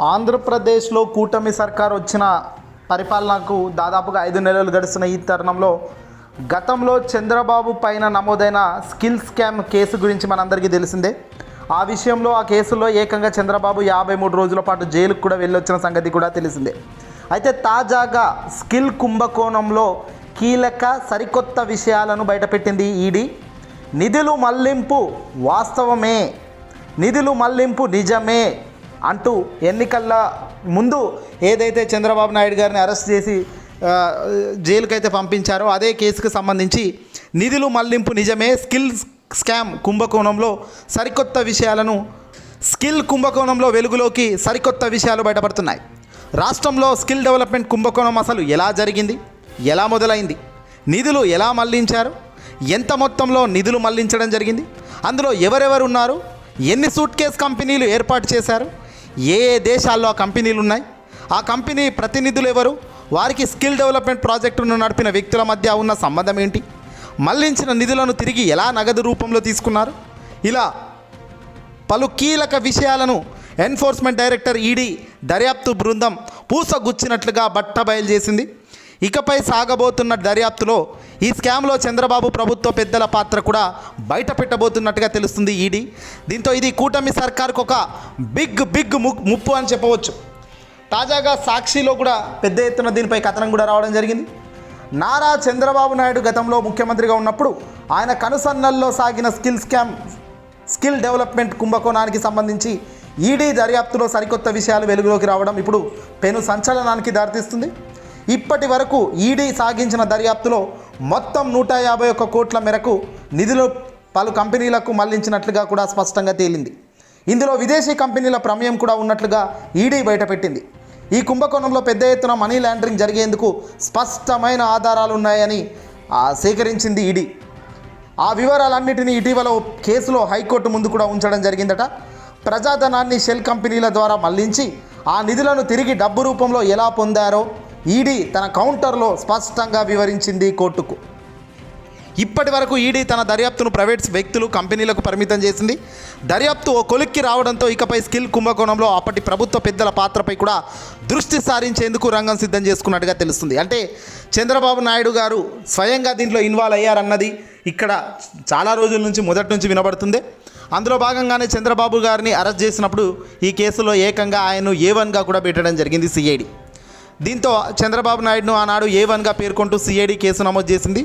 ఆంధ్రప్రదేశ్లో కూటమి సర్కార్ వచ్చిన పరిపాలనకు దాదాపుగా 5 నెలలు గడుస్తున్న ఈ తరుణంలో గతంలో చంద్రబాబు పైన నమోదైన స్కిల్ స్కామ్ కేసు గురించి మనందరికీ తెలిసిందే. ఆ విషయంలో ఆ కేసులో ఏకంగా చంద్రబాబు 53 రోజుల పాటు జైలుకు కూడా వెళ్ళొచ్చిన సంగతి కూడా తెలిసిందే. అయితే తాజాగా స్కిల్ కుంభకోణంలో కీలక సరికొత్త విషయాలను బయటపెట్టింది ఈడీ. నిధులు మళ్లింపు వాస్తవమే, నిధులు మళ్లింపు నిజమే అంటూ ఎన్నికల ముందు ఏదైతే చంద్రబాబు నాయుడు గారిని అరెస్ట్ చేసి జైలుకైతే పంపించారో అదే కేసుకు సంబంధించి నిధులు మళ్లింపు నిజమే, స్కిల్ స్కామ్ కుంభకోణంలో సరికొత్త విషయాలను స్కిల్ కుంభకోణంలో వెలుగులోకి సరికొత్త విషయాలు బయటపడుతున్నాయి. రాష్ట్రంలో స్కిల్ డెవలప్మెంట్ కుంభకోణం అసలు ఎలా జరిగింది, ఎలా మొదలైంది, నిధులు ఎలా మళ్లించారు, ఎంత మొత్తంలో నిధులు మళ్లించడం జరిగింది, అందులో ఎవరెవరు ఉన్నారు, ఎన్ని సూట్ కేస్ కంపెనీలు ఏర్పాటు చేశారు, ఏ ఏ దేశాల్లో ఆ కంపెనీలు ఉన్నాయి, ఆ కంపెనీ ప్రతినిధులు ఎవరు, వారికి స్కిల్ డెవలప్మెంట్ ప్రాజెక్టును నడిపిన వ్యక్తుల మధ్య ఉన్న సంబంధం ఏంటి, మళ్లించిన నిధులను తిరిగి ఎలా నగదు రూపంలో తీసుకున్నారు, ఇలా పలు కీలక విషయాలను ఎన్ఫోర్స్మెంట్ డైరెక్టర్ ఈడీ దర్యాప్తు బృందం పూసగుచ్చినట్లుగా బట్టబయలు చేసింది. ఇకపై సాగబోతున్న దర్యాప్తులో ఈ స్కామ్లో చంద్రబాబు ప్రభుత్వ పెద్దల పాత్ర కూడా బయట పెట్టబోతున్నట్టుగా తెలుస్తుంది ఈడీ. దీంతో ఇది కూటమి సర్కార్కు ఒక బిగ్ ముప్పు అని చెప్పవచ్చు. తాజాగా సాక్షిలో కూడా పెద్ద ఎత్తున దీనిపై కథనం కూడా రావడం జరిగింది. నారా చంద్రబాబు నాయుడు గతంలో ముఖ్యమంత్రిగా ఉన్నప్పుడు ఆయన కనుసన్నల్లో సాగిన స్కిల్ డెవలప్మెంట్ కుంభకోణానికి సంబంధించి ఈడీ దర్యాప్తులో సరికొత్త విషయాలు వెలుగులోకి రావడం ఇప్పుడు పెను సంచలనానికి దారితీస్తుంది. ఇప్పటి వరకు ఈడీ సాగించిన దర్యాప్తులో మొత్తం 151 కోట్ల మేరకు నిధులు పలు కంపెనీలకు మళ్లించినట్లుగా కూడా స్పష్టంగా తేలింది. ఇందులో విదేశీ కంపెనీల ప్రమేయం కూడా ఉన్నట్లుగా ఈడీ బయటపెట్టింది. ఈ కుంభకోణంలో పెద్ద ఎత్తున మనీ లాండరింగ్ జరిగేందుకు స్పష్టమైన ఆధారాలు ఉన్నాయని సేకరించింది ఈడీ. ఆ వివరాలన్నిటినీ ఇటీవల కేసులో హైకోర్టు ముందు కూడా ఉంచడం జరిగిందట. ప్రజాధనాన్ని షెల్ కంపెనీల ద్వారా మళ్లించి ఆ నిధులను తిరిగి డబ్బు రూపంలో ఎలా పొందారో ఈడీ తన కౌంటర్లో స్పష్టంగా వివరించింది కోర్టుకు. ఇప్పటి వరకు ఈడీ తన దర్యాప్తును ప్రైవేట్ వ్యక్తులు, కంపెనీలకు పరిమితం చేసింది. దర్యాప్తు ఓ కొలిక్కి రావడంతో ఇకపై స్కిల్ కుంభకోణంలో అప్పటి ప్రభుత్వ పెద్దల పాత్రపై కూడా దృష్టి సారించేందుకు రంగం సిద్ధం చేసుకున్నట్టుగా తెలుస్తుంది. అంటే చంద్రబాబు నాయుడు గారు స్వయంగా దీంట్లో ఇన్వాల్వ్ అయ్యారన్నది ఇక్కడ చాలా రోజుల నుంచి మొదటి నుంచి వినబడుతుంది. అందులో భాగంగానే చంద్రబాబు గారిని అరెస్ట్ చేసినప్పుడు ఈ కేసులో ఏకంగా ఆయన్ను A1గా కూడా పెట్టడం జరిగింది సిఐడి. దీంతో చంద్రబాబు నాయుడును ఆనాడు A1గా పేర్కొంటూ సిఐడి కేసు నమోదు చేసింది.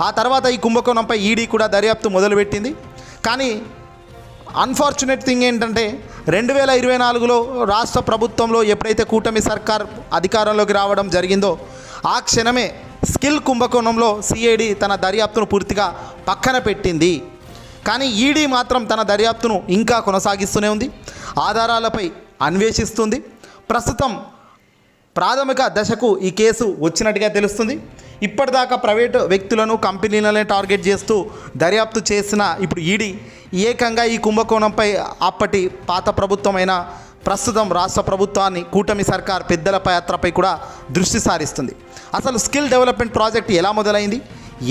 ఆ తర్వాత ఈ కుంభకోణంపై ఈడీ కూడా దర్యాప్తు మొదలుపెట్టింది. కానీ అన్ఫార్చునేట్ థింగ్ ఏంటంటే 2024లో రాష్ట్ర ప్రభుత్వంలో ఎప్పుడైతే కూటమి సర్కార్ అధికారంలోకి రావడం జరిగిందో ఆ క్షణమే స్కిల్ కుంభకోణంలో సిఐడి తన దర్యాప్తును పూర్తిగా పక్కన పెట్టింది. కానీ ఈడీ మాత్రం తన దర్యాప్తును ఇంకా కొనసాగిస్తూనే ఉంది, ఆధారాలపై అన్వేషిస్తుంది. ప్రస్తుతం ప్రాథమిక దశకు ఈ కేసు వచ్చినట్టుగా తెలుస్తుంది. ఇప్పటిదాకా ప్రైవేటు వ్యక్తులను, కంపెనీలనే టార్గెట్ చేస్తూ దర్యాప్తు చేసిన ఇప్పుడు ఈడీ ఏకంగా ఈ కుంభకోణంపై అప్పటి పాత ప్రభుత్వమైన ప్రస్తుతం రాష్ట్ర ప్రభుత్వాన్ని, కూటమి సర్కార్ పెద్దల పాత్రపై కూడా దృష్టి సారిస్తుంది. అసలు స్కిల్ డెవలప్మెంట్ ప్రాజెక్ట్ ఎలా మొదలైంది,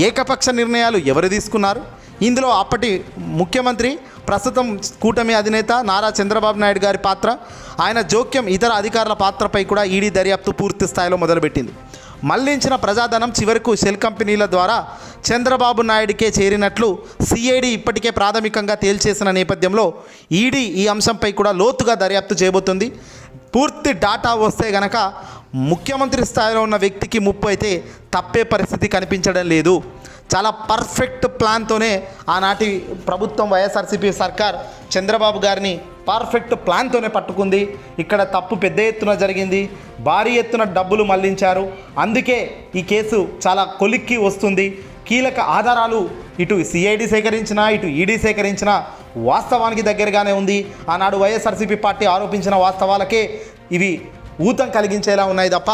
ఏకపక్ష నిర్ణయాలు ఎవరు తీసుకున్నారు, ఇందులో అప్పటి ముఖ్యమంత్రి, ప్రస్తుతం కూటమి అధినేత నారా చంద్రబాబు నాయుడు గారి పాత్ర, ఆయన జోక్యం, ఇతర అధికారుల పాత్రపై కూడా ఈడీ దర్యాప్తు పూర్తి స్థాయిలో మొదలుపెట్టింది. మళ్లించిన ప్రజాధనం చివరకు షెల్ కంపెనీల ద్వారా చంద్రబాబు నాయుడికే చేరినట్లు సిఐడి ఇప్పటికే ప్రాథమికంగా తేల్చేసిన నేపథ్యంలో ఈడీ ఈ అంశంపై కూడా లోతుగా దర్యాప్తు చేయబోతుంది. పూర్తి డాటా వస్తే గనక ముఖ్యమంత్రి స్థాయిలో ఉన్న వ్యక్తికి ముప్పు అయితే తప్పే పరిస్థితి కనిపించడం లేదు. చాలా పర్ఫెక్ట్ ప్లాన్తోనే ఆనాటి ప్రభుత్వం వైఎస్ఆర్సీపీ సర్కార్ చంద్రబాబు గారిని పర్ఫెక్ట్ ప్లాన్తోనే పట్టుకుంది. ఇక్కడ తప్పు పెద్ద ఎత్తున జరిగింది, భారీ ఎత్తున డబ్బులు మళ్లించారు. అందుకే ఈ కేసు చాలా కొలిక్కి వస్తుంది. కీలక ఆధారాలు ఇటు సిఐడి సేకరించినా, ఇటు ఈడీ సేకరించినా వాస్తవానికి దగ్గరగానే ఉంది. ఆనాడు వైఎస్ఆర్సీపీ పార్టీ ఆరోపించిన వాస్తవాలకే ఇవి ఊతం కలిగించేలా ఉన్నాయి తప్ప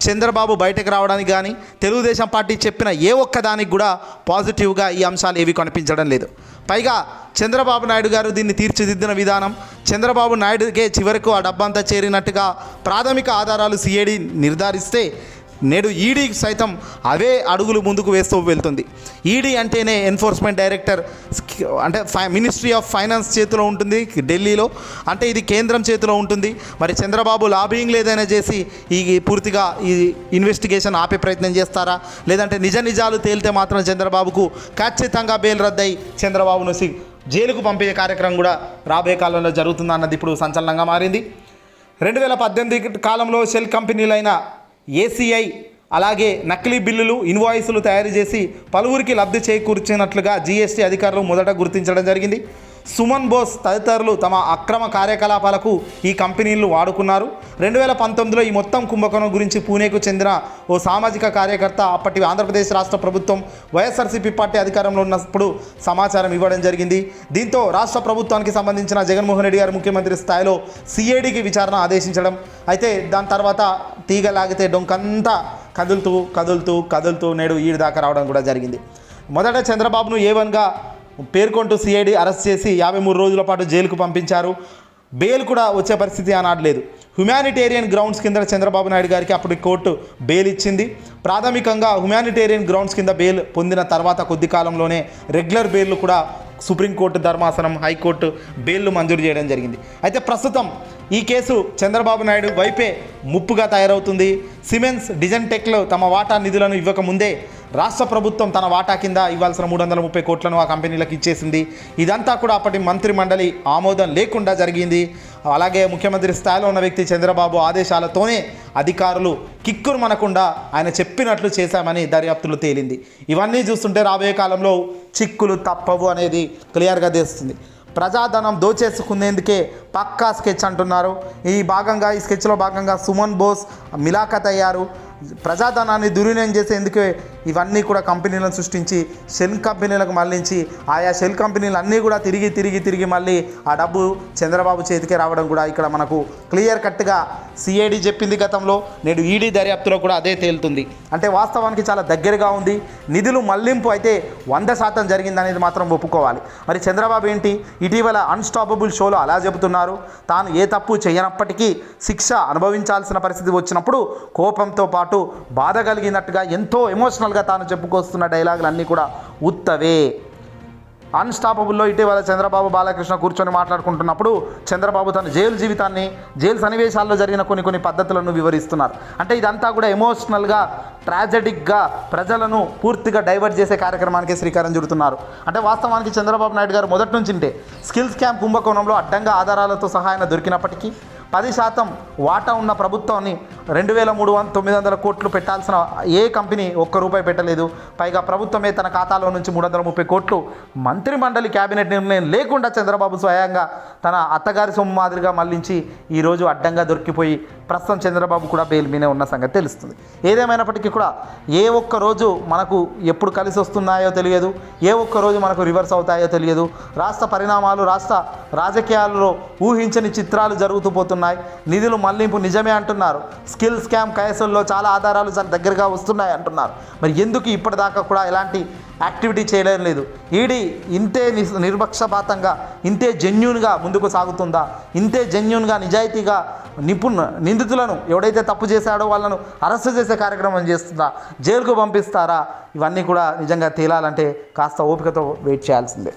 చంద్రబాబు బయటకు రావడానికి కానీ, తెలుగుదేశం పార్టీ చెప్పిన ఏ ఒక్కదానికి కూడా పాజిటివ్గా ఈ అంశాలు ఏవి కనిపించడం లేదు. పైగా చంద్రబాబు నాయుడు గారు దీన్ని తీర్చిదిద్దిన విధానం, చంద్రబాబు నాయుడుకే చివరకు ఆ డబ్బంతా చేరినట్టుగా ప్రాథమిక ఆధారాలు సిఐడి నిర్ధారిస్తే నేడు ఈడీ సైతం అవే అడుగులు ముందుకు వేస్తూ వెళ్తుంది. ఈడీ అంటేనే ఎన్ఫోర్స్మెంట్ డైరెక్టర్ అంటే మినిస్ట్రీ ఆఫ్ ఫైనాన్స్ చేతిలో ఉంటుంది ఢిల్లీలో, అంటే ఇది కేంద్రం చేతిలో ఉంటుంది. మరి చంద్రబాబు లాబింగ్ ఏదైనా చేసి పూర్తిగా ఈ ఇన్వెస్టిగేషన్ ఆపే ప్రయత్నం చేస్తారా, లేదంటే నిజాలు తేలితే మాత్రం చంద్రబాబుకు ఖచ్చితంగా బెయిల్ రద్దయి చంద్రబాబును జైలుకు పంపే కార్యక్రమం కూడా రాబోయే కాలంలో జరుగుతుందన్నది ఇప్పుడు సంచలనంగా మారింది. 2018 కాలంలో షెల్ కంపెనీలైన ఏసీఐ అలాగే నకిలీ బిల్లులు ఇన్వాయిస్లు తయారు చేసి పలువురికి లబ్ధి చేకూర్చినట్లుగా జీఎస్టీ అధికారులు మొదట గుర్తించడం జరిగింది. సుమన్ బోస్ తదితరులు తమ అక్రమ కార్యకలాపాలకు ఈ కంపెనీలు వాడుకున్నారు. 2019లో ఈ మొత్తం కుంభకోణం గురించి పూణేకు చెందిన ఓ సామాజిక కార్యకర్త అప్పటి ఆంధ్రప్రదేశ్ రాష్ట్ర ప్రభుత్వం వైఎస్ఆర్సీపీ పార్టీ అధికారంలో ఉన్నప్పుడు సమాచారం ఇవ్వడం జరిగింది. దీంతో రాష్ట్ర ప్రభుత్వానికి సంబంధించిన జగన్మోహన్ రెడ్డి గారు ముఖ్యమంత్రి స్థాయిలో సిఐడికి విచారణ ఆదేశించడం, అయితే దాని తర్వాత తీగ లాగితే డొంకంతా కదులుతూ నేడు ఈడు దాకా రావడం కూడా జరిగింది. మొదట చంద్రబాబును A1గా పేర్కొంటూ సిఐడి అరెస్ట్ చేసి 53 రోజుల పాటు జైలుకు పంపించారు. బెయిల్ కూడా వచ్చే పరిస్థితి ఆనాడు లేదు. హ్యుమానిటేరియన్ గ్రౌండ్స్ కింద చంద్రబాబు నాయుడు గారికి అప్పుడు కోర్టు బెయిల్ ఇచ్చింది. ప్రాథమికంగా హ్యుమానిటేరియన్ గ్రౌండ్స్ కింద బెయిల్ పొందిన తర్వాత కొద్ది కాలంలోనే రెగ్యులర్ బెయిల్లు కూడా సుప్రీంకోర్టు ధర్మాసనం, హైకోర్టు బెయిల్లు మంజూరు చేయడం జరిగింది. అయితే ప్రస్తుతం ఈ కేసు చంద్రబాబు నాయుడు వైపే ముప్పుగా తయారవుతుంది. సిమెన్స్ డిజైన్టెక్లో తమ వాటా నిధులను ఇవ్వకముందే రాష్ట్ర ప్రభుత్వం తన వాటా కింద ఇవ్వాల్సిన 330 కోట్లను ఆ కంపెనీలకు ఇచ్చేసింది. ఇదంతా కూడా అప్పటి మంత్రి మండలి ఆమోదం లేకుండా జరిగింది. అలాగే ముఖ్యమంత్రి స్థాయిలో ఉన్న వ్యక్తి చంద్రబాబు ఆదేశాలతోనే అధికారులు కిక్కురు మనకుండా ఆయన చెప్పినట్లు చేశామని దర్యాప్తులు తేలింది. ఇవన్నీ చూస్తుంటే రాబోయే కాలంలో చిక్కులు తప్పవు అనేది క్లియర్గా తెలుస్తుంది. ప్రజాధనం దోచేసుకునేందుకే పక్కా స్కెచ్ అంటున్నారు. ఈ స్కెచ్లో భాగంగా సుమన్ బోస్ మిలాఖత్ అయ్యారు. ప్రజాధనాన్ని దుర్వినియోగం చేసేందుకే ఇవన్నీ కూడా కంపెనీలను సృష్టించి షెల్ కంపెనీలకు మళ్లించి ఆయా షెల్ కంపెనీలు అన్నీ కూడా తిరిగి మళ్ళీ ఆ డబ్బు చంద్రబాబు చేతికే రావడం కూడా ఇక్కడ మనకు క్లియర్ కట్గా సిఐడి చెప్పింది గతంలో, నేడు ఈడీ దర్యాప్తులో కూడా అదే తేలుతుంది. అంటే వాస్తవానికి చాలా దగ్గరగా ఉంది. నిధులు మళ్లింపు అయితే 100% జరిగిందనేది మాత్రం ఒప్పుకోవాలి. మరి చంద్రబాబు ఏంటి ఇటీవల అన్స్టాపబుల్ షోలో అలా చెబుతున్నారు. తాను ఏ తప్పు చేయనప్పటికీ శిక్ష అనుభవించాల్సిన పరిస్థితి వచ్చినప్పుడు కోపంతో పాటు బాధ కలిగినట్టుగా ఎంతో ఎమోషనల్గా తాను చెప్పుకొస్తున్న డైలాగులు అన్నీ కూడా ఉత్తవే. అన్స్టాపబుల్లో ఇటీవల చంద్రబాబు బాలకృష్ణ కూర్చొని మాట్లాడుకుంటున్నప్పుడు చంద్రబాబు తన జైలు సన్నివేశాల్లో జరిగిన కొన్ని పద్ధతులను వివరిస్తున్నారు. అంటే ఇదంతా కూడా ఎమోషనల్గా ట్రాజెడిక్గా ప్రజలను పూర్తిగా డైవర్ట్ చేసే కార్యక్రమానికి శ్రీకారం చుడుతున్నారు. అంటే వాస్తవానికి చంద్రబాబు నాయుడు గారు మొదటి నుంచి స్కిల్ స్కామ్ కుంభకోణంలో అడ్డంగా ఆధారాలతో సహాయం దొరికినప్పటికీ 10% వాటా ఉన్న ప్రభుత్వాన్ని 2,900 కోట్లు పెట్టాల్సిన ఏ కంపెనీ ₹1 పెట్టలేదు. పైగా ప్రభుత్వమే తన ఖాతాలో నుంచి 330 కోట్లు మంత్రి మండలి క్యాబినెట్ నిర్ణయం లేకుండా చంద్రబాబు స్వయంగా తన అత్తగారి సొమ్ము మాదిరిగా మళ్లించి ఈరోజు అడ్డంగా దొరికిపోయి ప్రస్తుతం చంద్రబాబు కూడా బెయిల్ మీదే ఉన్న సంగతి తెలుస్తుంది. ఏదేమైనప్పటికీ కూడా ఏ ఒక్క రోజు మనకు ఎప్పుడు కలిసి వస్తున్నాయో తెలియదు, ఏ ఒక్క రోజు మనకు రివర్స్ అవుతాయో తెలియదు. రాష్ట్ర పరిణామాలు, రాష్ట్ర రాజకీయాలలో ఊహించని చిత్రాలు జరుగుతూ పోతున్నాయి. నిధులు మళ్లింపు నిజమే అంటున్నారు. స్కిల్ స్కామ్ కేసుల్లో చాలా ఆధారాలు చాలా దగ్గరగా వస్తున్నాయి అంటున్నారు. మరి ఎందుకు ఇప్పటిదాకా కూడా ఎలాంటి యాక్టివిటీ చేయడం లేదు? ఈడీ ఇంతే నిర్పక్షపాతంగా, ఇంతే జెన్యూన్గా ముందుకు సాగుతుందా? ఇంతే జెన్యూన్గా నిజాయితీగా నిందితులను ఎవడైతే తప్పు చేశాడో వాళ్ళను అరెస్ట్ చేసే కార్యక్రమం చేస్తుందా? జైలుకు పంపిస్తారా? ఇవన్నీ కూడా నిజంగా తేలాలంటే కాస్త ఓపికతో వెయిట్ చేయాల్సిందే.